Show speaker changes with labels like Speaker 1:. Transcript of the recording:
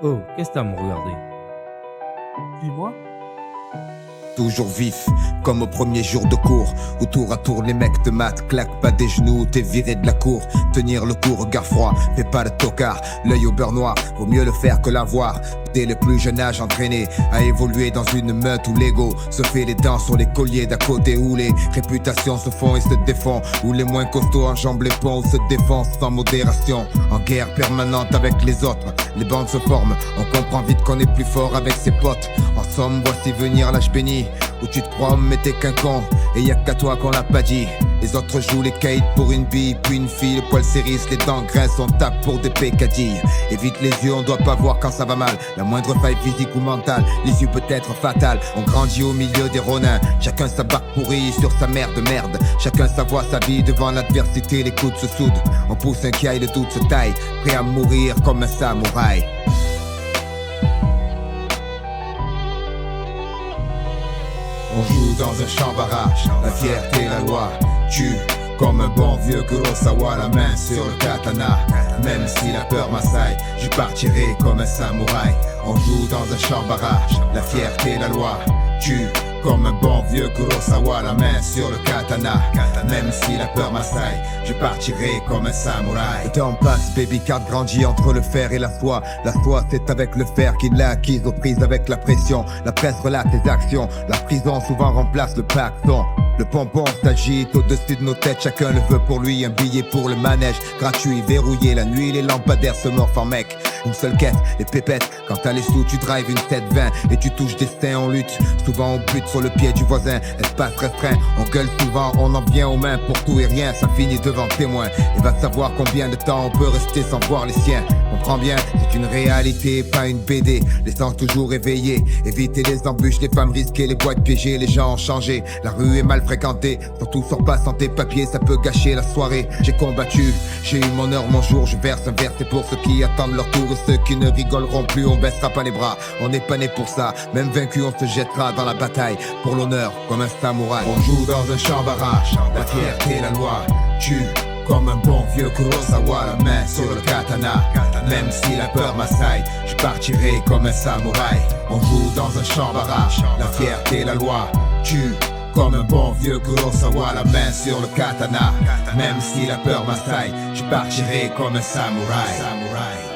Speaker 1: Oh, qu'est-ce que t'as à me regarder?
Speaker 2: Dis-moi.
Speaker 3: Toujours vif, comme au premier jour de cours, où tour à tour les mecs te matent, claquent pas des genoux, t'es viré de la cour. Tenir le coup, regard froid, fais pas le tocard, l'œil au beurre noir, vaut mieux le faire que l'avoir. Dès le plus jeune âge entraîné à évoluer dans une meute où l'ego se fait les dents sur les colliers d'à côté, où les réputations se font et se défont, où les moins costauds enjambent les ponts, où se défoncent sans modération, en guerre permanente avec les autres. Les bandes se forment, on comprend vite qu'on est plus fort avec ses potes. En somme, voici venir l'âge béni, où tu te crois mais t'es qu'un con, et y'a qu'à toi qu'on l'a pas dit. Les autres jouent les kites pour une bille, puis une fille, le poil s'érisse, les dents grincent, on tape pour des pécadilles. Évite les yeux, on doit pas voir quand ça va mal. La moindre faille physique ou mentale, l'issue peut être fatale. On grandit au milieu des ronins, chacun sa barque pourrie sur sa mère de merde. Chacun sa voix, sa vie, devant l'adversité, les coudes se soudent. On pousse un caille, le doute se taille, prêt à mourir comme un samouraï. On joue dans un champ barrage, la fierté, la loi tue. Comme un bon vieux Kurosawa, la main sur le katana. Même si la peur m'assaille, je partirai comme un samouraï. On joue dans un champ barrage, la fierté, la loi tue. Comme un bon vieux Kurosawa, la main sur le katana. Même si la peur m'assaille, je partirai comme un samouraï. Le temps passe, baby card grandit entre le fer et la foi. La foi c'est avec le fer qu'il l'a acquise, aux prises avec la pression. La presse relate les actions, la prison souvent remplace le pacton. Le pompon s'agite au-dessus de nos têtes, chacun le veut pour lui, un billet pour le manège. Gratuit, verrouillé, la nuit, les lampadaires se morfent en mec. Une seule quête, les pépettes, quand t'as les sous, tu drives une 720 et tu touches destin en lutte. Souvent on bute sur le pied du voisin, espace restreint, on gueule souvent, on en vient aux mains pour tout et rien, ça finit devant témoin. Et va savoir combien de temps on peut rester sans voir les siens. Comprends bien, c'est une réalité, pas une BD, les sens toujours éveillés. Éviter les embûches, les femmes risquées, les boîtes piégées, les gens ont changé. La rue est mal fréquentée, surtout sors pas sans tes papiers, ça peut gâcher la soirée. J'ai combattu, j'ai eu mon heure, mon jour, je verse un verre, c'est pour ceux qui attendent leur tour. Et ceux qui ne rigoleront plus, on baissera pas les bras. On n'est pas né pour ça, même vaincu on se jettera dans la bataille pour l'honneur comme un samouraï. On joue dans un champ barrage, la fierté, la loi tue. Comme un bon vieux Kurosawa, la main sur le katana. Même si la peur m'assaille, je partirai comme un samouraï. On joue dans un champ barrage, la fierté, la loi tue. Comme un bon vieux Kurosawa, la main sur le katana. Même si la peur m'assaille, je partirai comme un samouraï.